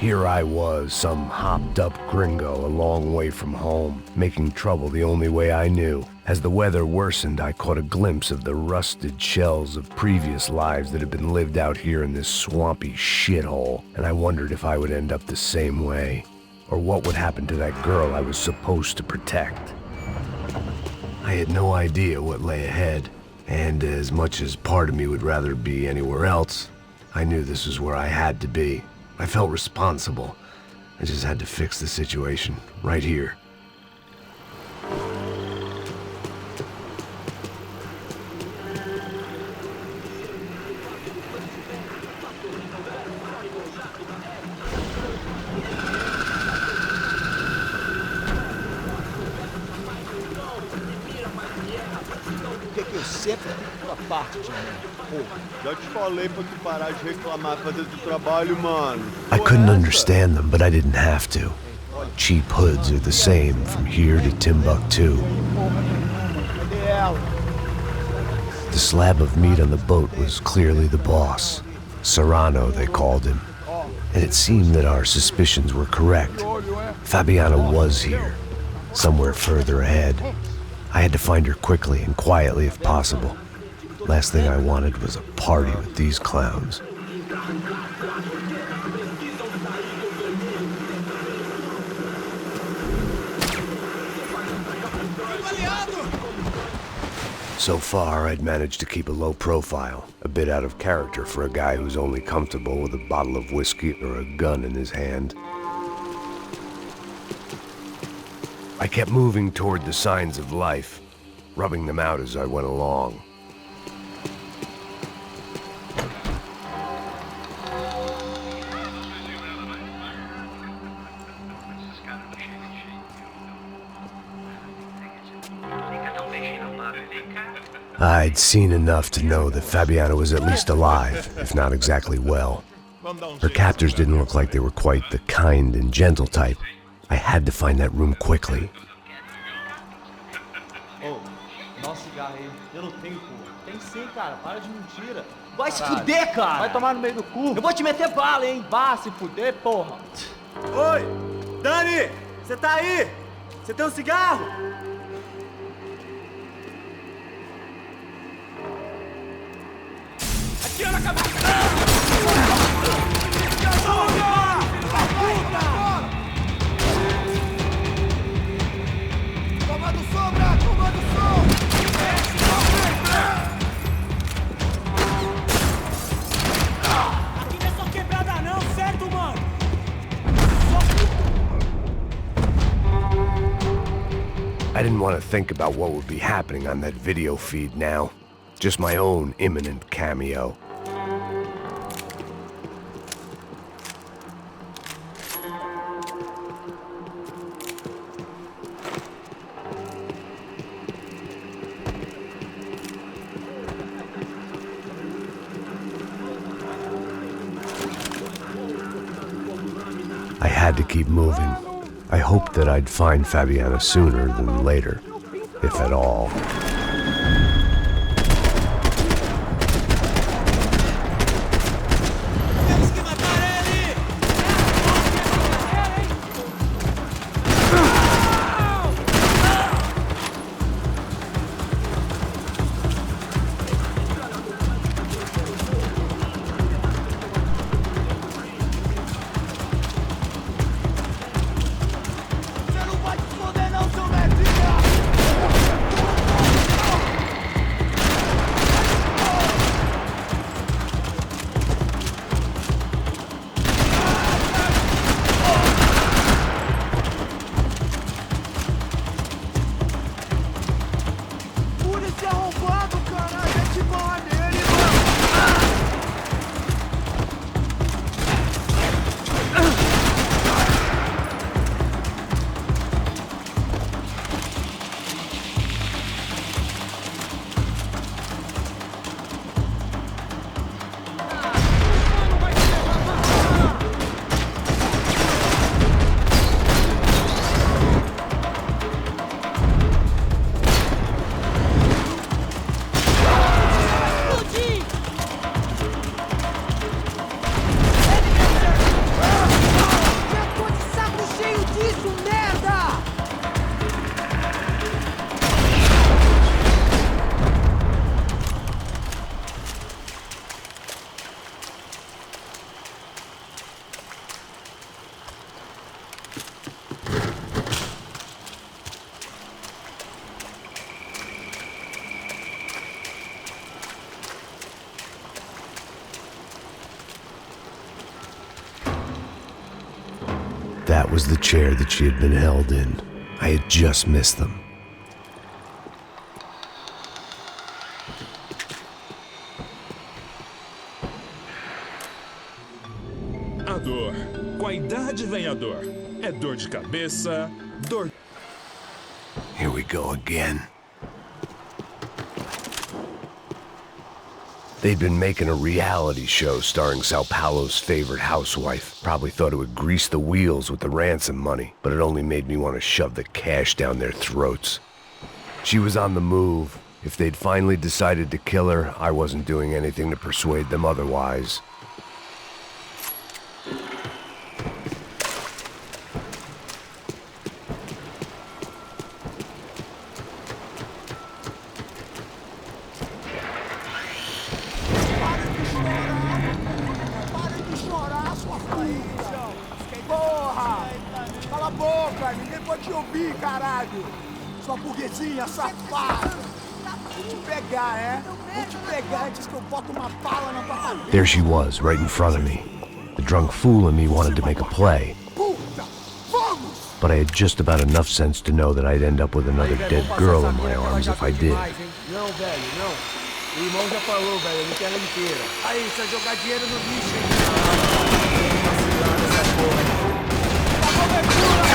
Here I was, some hopped-up gringo a long way from home, making trouble the only way I knew. As the weather worsened, I caught a glimpse of the rusted shells of previous lives that had been lived out here in this swampy shithole, and I wondered if I would end up the same way, or what would happen to that girl I was supposed to protect. I had no idea what lay ahead, and as much as part of me would rather be anywhere else, I knew this was where I had to be. I felt responsible. I just had to fix the situation, right here. Eu sempre tua parte de mim. Pô, já te falei pra tu parar de reclamar pra dentro do trabalho, mano. I couldn't understand them, but I didn't have to. Cheap hoods are the same from here to Timbuktu. The slab of meat on the boat was clearly the boss. Serrano, they called him. And it seemed that our suspicions were correct. Fabiana was here, somewhere further ahead. I had to find her quickly and quietly if possible. Last thing I wanted was a party with these clowns. So far, I'd managed to keep a low profile, a bit out of character for a guy who's only comfortable with a bottle of whiskey or a gun in his hand. I kept moving toward the signs of life, rubbing them out as I went along. I'd seen enough to know that Fabiana was at least alive, if not exactly well. Her captors didn't look like they were quite the kind and gentle type. I had to find that room quickly. Ô, dá cigarro aí. Eu não tenho, pô. Tem sim, cara. Para de mentira. Vai se fuder, cara! Vai tomar no meio do cu. Eu vou te meter bala, hein? Vá se fuder, porra. Oi! Dani! Você tá aí? Você tem um cigarro? Atira na cabeça! Comando sombra! Comando som! Aqui não é só quebrada não, certo, mano? I didn't want to think about what would be happening on that video feed now. Just my own imminent cameo. I had to keep moving. I hoped that I'd find Fabiana sooner than later, if at all. was the chair that she had been held in. I had just missed them. A dor. Com a idade vem a dor. É dor de cabeça, dor... Here we go again. They'd been making a reality show starring Sao Paulo's favorite housewife. Probably thought it would grease the wheels with the ransom money, but it only made me want to shove the cash down their throats. She was on the move. If they'd finally decided to kill her, I wasn't doing anything to persuade them otherwise. Porra! Cala a boca! Ninguém pode te ouvir, caralho! Sua burguesinha safada! Vou te pegar, é? Vou te pegar antes que eu boto uma bala na tua cabeça! There she was, right in front of me. The drunk fool in me wanted to make a play. Puta! Vamos! But I had just about enough sense to know that I'd end up with another dead girl in my arms if I did. Não, velho, não. O irmão já falou, velho, a terra inteira. Aí, você vai jogar dinheiro no lixo, hein? Vacilando essa porra. Tá cobertura!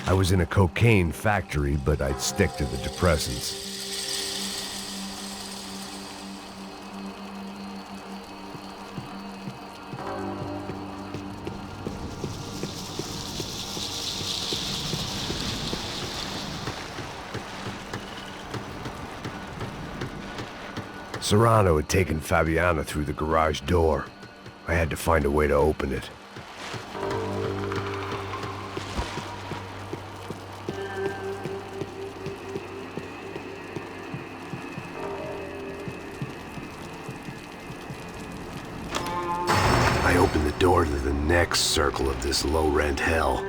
I was in a cocaine factory, but I'd stick to the depressants. Serrano had taken Fabiana through the garage door. I had to find a way to open it. I opened the door to the next circle of this low-rent hell.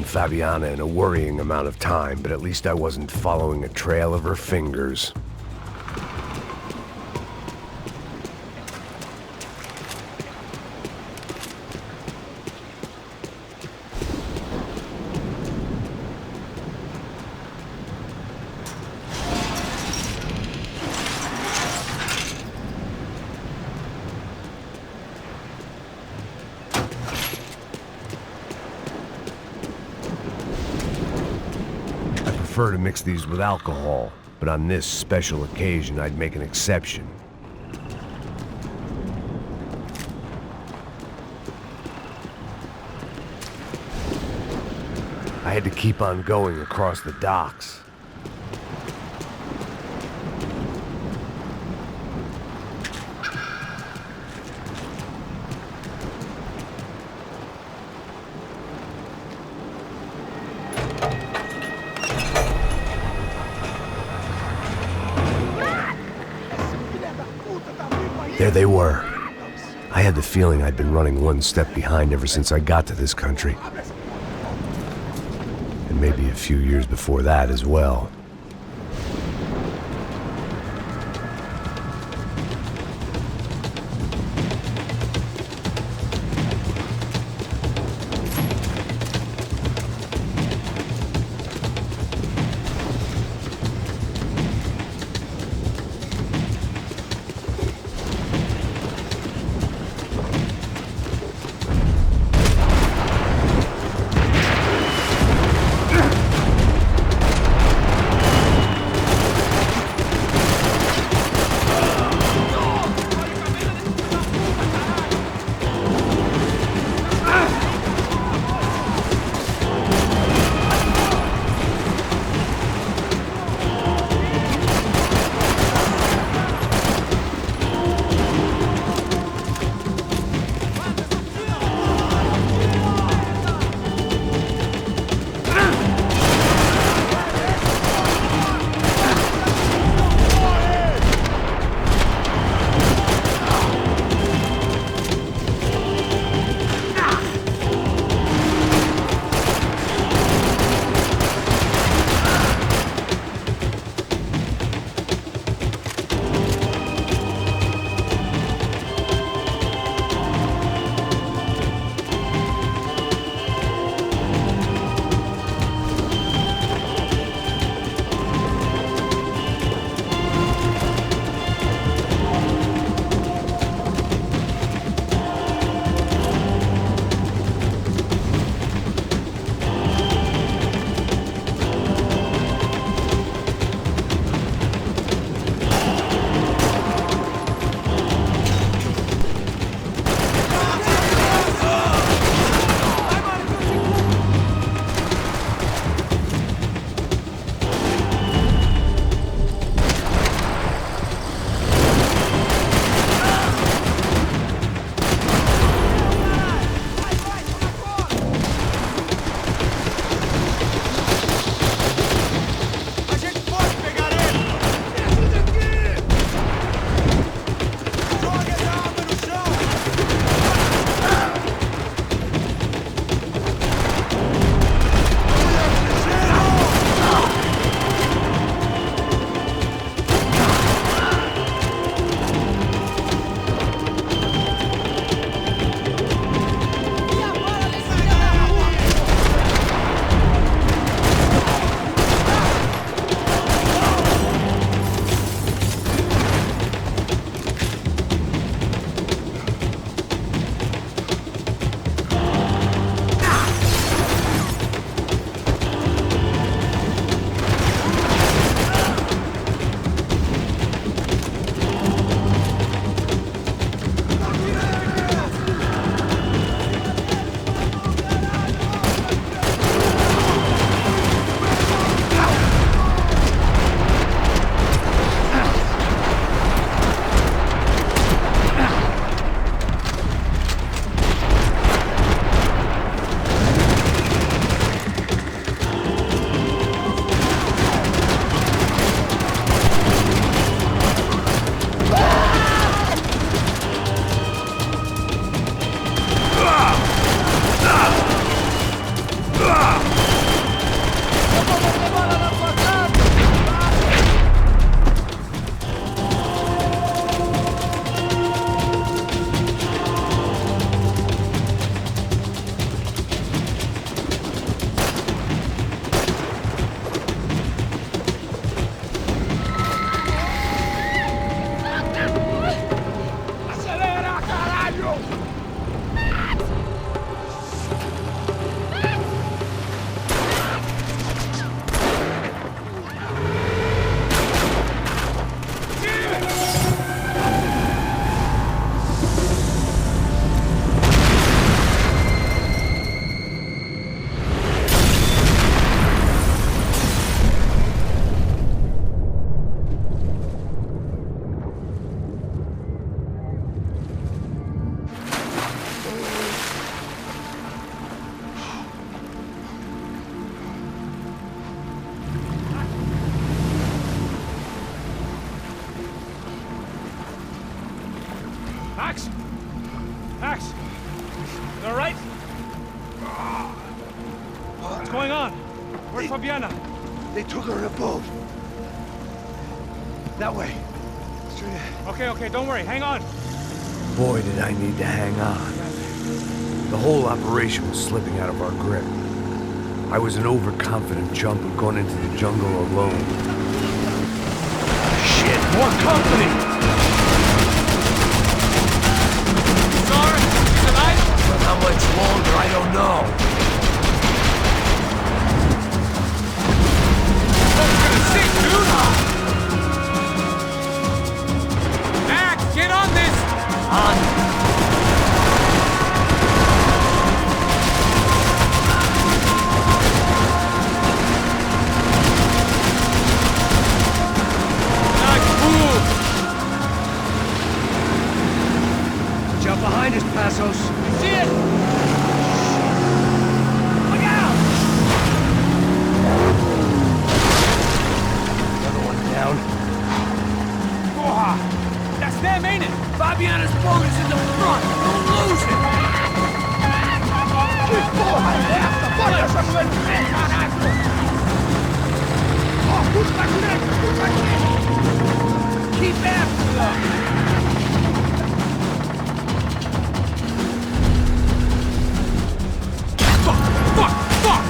Fabiana in a worrying amount of time, but at least I wasn't following a trail of her fingers. I prefer to mix these with alcohol, but on this special occasion I'd make an exception. I had to keep on going across the docks. There they were. I had the feeling I'd been running one step behind ever since I got to this country. And maybe a few years before that as well. going on? Where's Fabiana? They took her in a boat. That way. Straight ahead. Okay, don't worry. Hang on. Boy, did I need to hang on. The whole operation was slipping out of our grip. I was an overconfident chump who'd gone into the jungle alone. Shit, more company! Sorry, he's alive? For how much longer, I don't know. Boat's gonna sink, dude! Max, get on this! On. Jump behind us, Passos. See it? Look out! Another one down. Porra! That's them, ain't it? Fabiana's boat is in the front! Don't lose it! Que porra é essa? Bota essa coisa de pé, caralho! Ó, puxa pra direita, puxa pra direita! Keep after them! Fuck!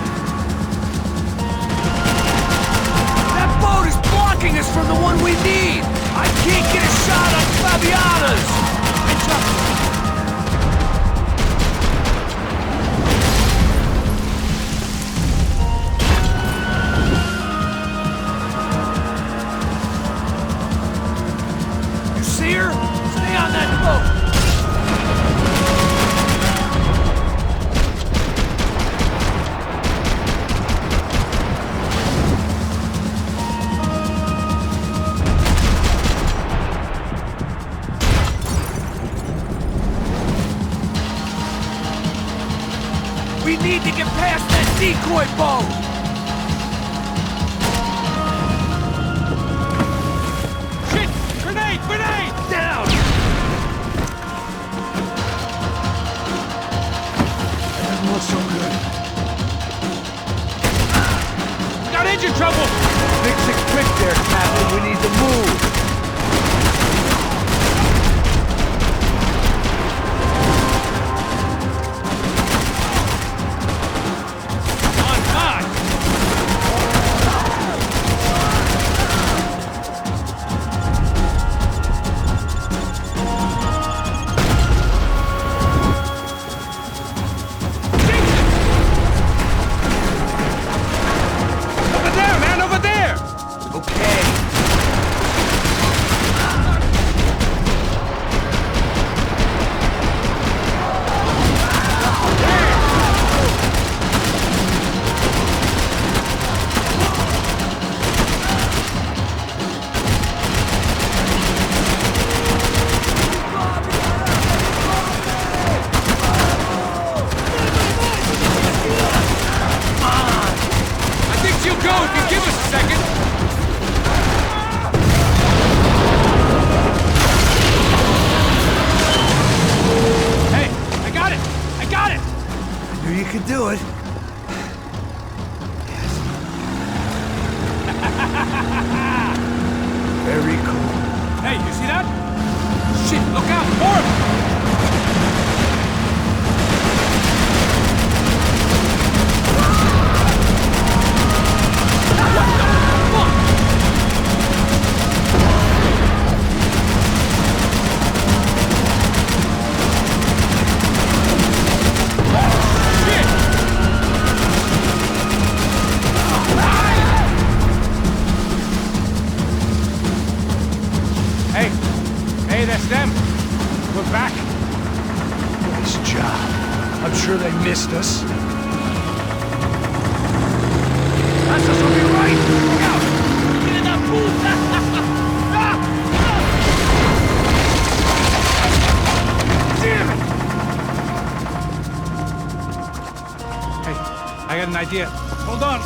That boat is blocking us from the one we need! I can't get a shot on Fabiana's! You see her? Stay on that boat! We need to get past that decoy boat! Shit! Grenade! Down! That doesn't look so good. Got engine trouble! Fix it quick there, Captain. We need to move. On! Over there, man! Over there! Okay. I think she'll go if you give us a second. Hey, I got it! I knew you could do it. Very cool. Hey, you see that? Shit, look out! More! Hey, that's them. We're back. Nice job. I'm sure they missed us. Passos will be right! Look out! Get in that Damn it! Hey, I got an idea. Hold on.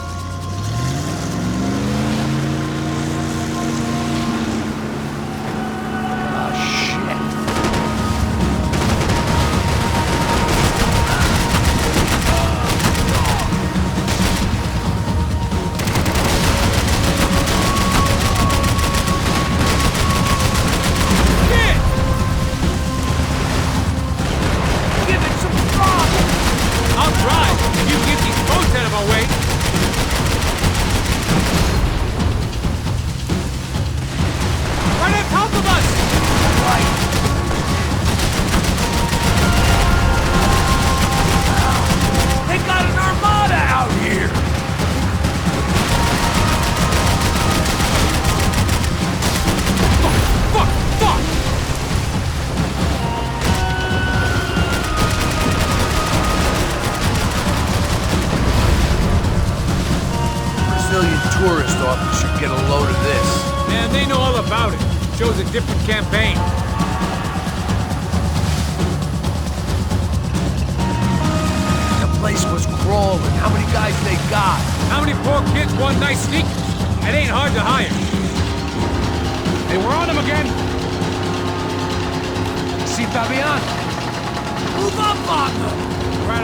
civilian tourist office should get a load of this. Man, they know all about it. Shows a different campaign. The place was crawling. How many guys they got? How many poor kids want nice sneakers? It ain't hard to hire. Hey, we're on them again. See, Fabian? Move up, partner!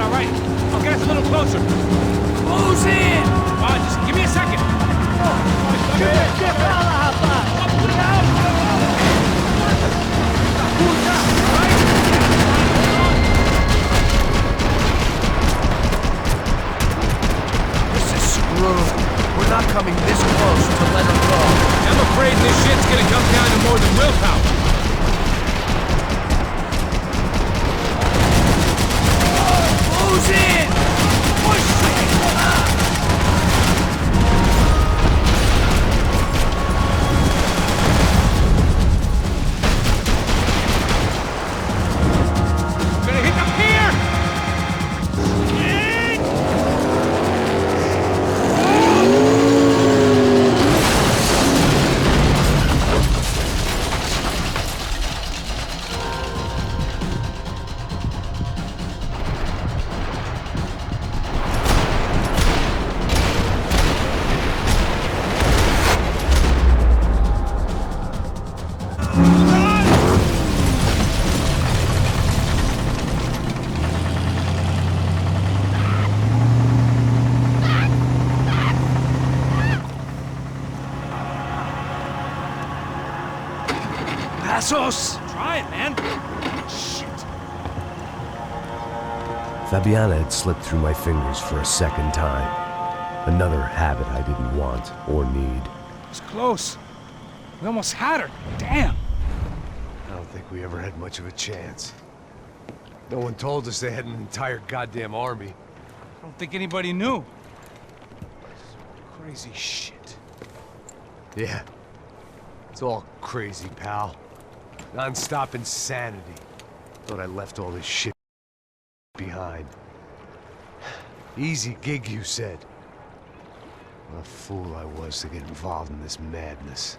All right. I'll get us a little closer. Who's in? Just give me a second. This is screwed. We're not coming this close to let her go. I'm afraid this shit's gonna come down to more than willpower. Who's in? Push it! Gonna hit the pier! Passos! Try it, man. Fabiana had slipped through my fingers for a second time. Another habit I didn't want or need. It's close. We almost had her. Damn. I don't think we ever had much of a chance. No one told us they had an entire goddamn army. I don't think anybody knew. Crazy shit. Yeah. It's all crazy, pal. Non-stop insanity. Thought I left all this shit behind. Easy gig, you said. What a fool I was to get involved in this madness.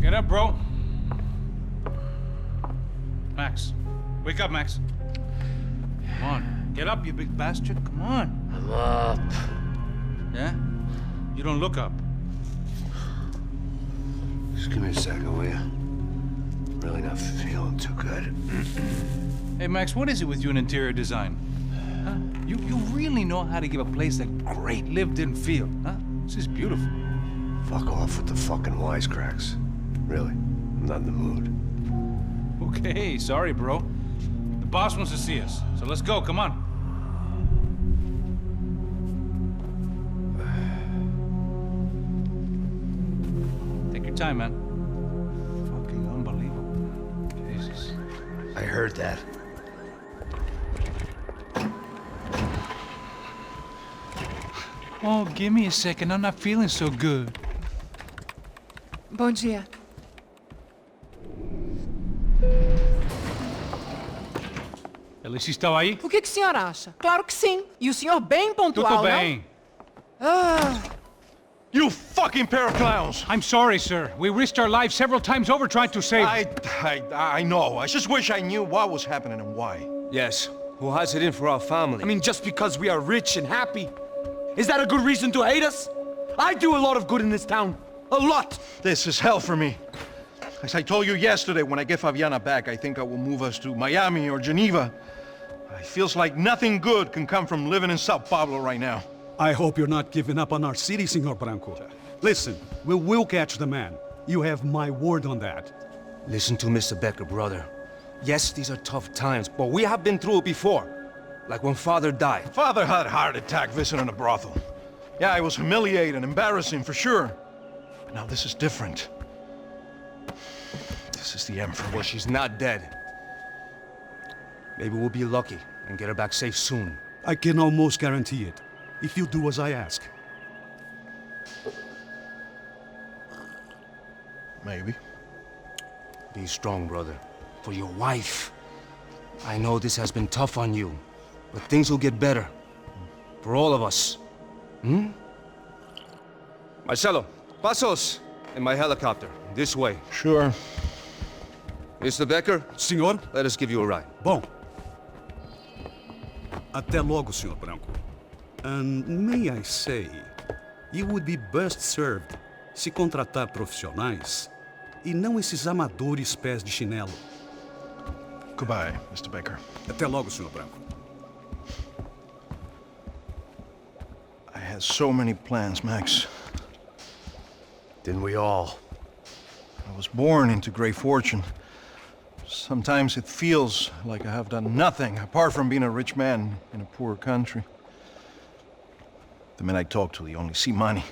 Get up, bro. Max. Wake up, Max. Come on. Get up, you big bastard. Come on. I'm up. Yeah? You don't look up. Just give me a second, will you? Really not feeling too good. Hey, Max, what is it with you and interior design? Huh? You really know how to give a place a great lived-in feel, huh? This is beautiful. Fuck off with the fucking wisecracks. Really, I'm not in the mood. Okay, sorry, bro. The boss wants to see us, so let's go, come on. Take your time, man. Fucking unbelievable. Jesus. I heard that. Oh, give me a second. I'm not feeling so good. Bom dia. Alice estava aí? O que o senhor acha? Claro que sim. E o senhor bem pontual, Tudo bem. não? Ah, You fucking pair of clowns! I'm sorry, sir. We risked our lives several times over trying to save... I know. I just wish I knew what was happening and why. Yes. Who has it in for our family? I mean, just because we are rich and happy, is that a good reason to hate us? I do a lot of good in this town. A lot! This is hell for me. As I told you yesterday, when I get Fabiana back, I think I will move us to Miami or Geneva. It feels like nothing good can come from living in Sao Paulo right now. I hope you're not giving up on our city, Senor Branco. Listen, we will catch the man. You have my word on that. Listen to Mr. Becker, brother. Yes, these are tough times, but we have been through it before. Like when Father died. Father had a heart attack visiting a brothel. Yeah, it was humiliating, embarrassing, for sure. But now this is different. This is the end for me. Well, she's not dead. Maybe we'll be lucky and get her back safe soon. I can almost guarantee it, if you do as I ask. Maybe. Be strong, brother. For your wife. I know this has been tough on you, but things will get better. For all of us. Hmm? Marcelo, pasos in my helicopter. This way. Sure. Mr. Becker? Senhor? Let us give you a ride. Bom. Até logo, Senhor Branco. And may I say, you would be best served se contratar profissionais e não esses amadores pés de chinelo. Goodbye, Mr. Becker. Até logo, Senhor Branco. I had so many plans, Max. Didn't we all? I was born into great fortune. Sometimes it feels like I have done nothing apart from being a rich man in a poor country. The men I talk to, they only see money.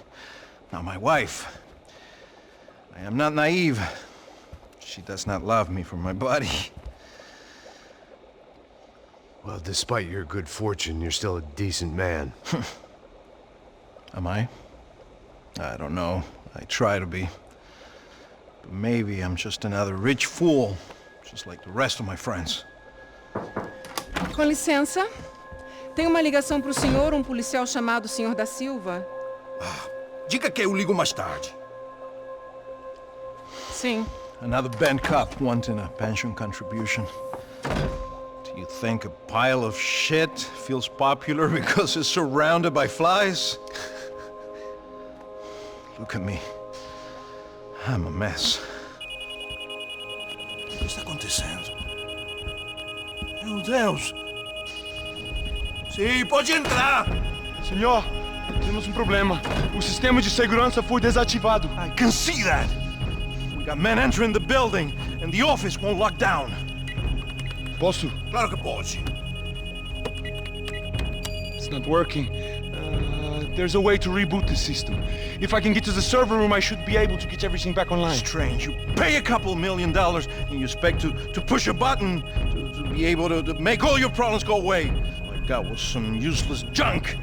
Now my wife, I am not naive. She does not love me for my body. Well, despite your good fortune, you're still a decent man. Am I? I don't know. I try to be. But maybe I'm just another rich fool, just like the rest of my friends. Com licença. Tem uma ligação para o senhor, um policial chamado Senhor da Silva. Diga que eu ligo mais tarde. Sim. Another band cop wanting a pension contribution. Do you think a pile of shit feels popular because it's surrounded by flies? Look at me. I'm a mess. O que está acontecendo? Meu Deus! Sim, pode entrar! Senhor, temos um problema. O sistema de segurança foi desativado. I can see that! We got men entering the building, and the office won't lock down. Posso? Claro que pode. It's not working. There's a way to reboot the system. If I can get to the server room, I should be able to get everything back online. Strange. You pay a couple $1 million, and you expect to push a button to be able to make all your problems go away. All I got was some useless junk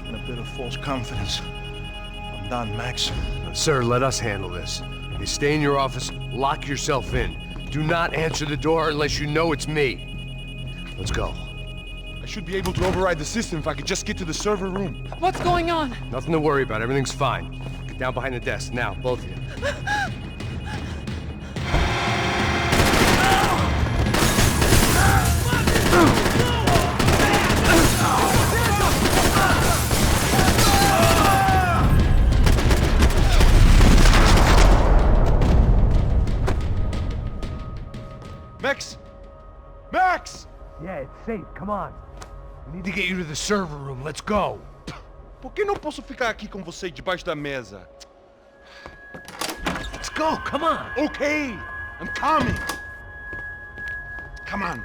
and a bit of false confidence. I'm done, Max. Sir, let us handle this. You stay in your office, lock yourself in. Do not answer the door unless you know it's me. Let's go. I should be able to override the system if I could just get to the server room. What's going on? Nothing to worry about. Everything's fine. Get down behind the desk now, both of you. Max! Max! Yeah, it's safe. Come on. We need to get you to the server room. Let's go. Por que não posso ficar aqui com você debaixo da mesa? Let's go. Come on. Okay, I'm coming. Come on.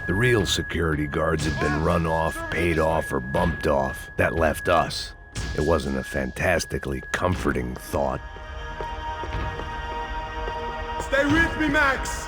The real security guards had been run off, paid off, or bumped off. That left us. It wasn't a fantastically comforting thought. Stay with me, Max!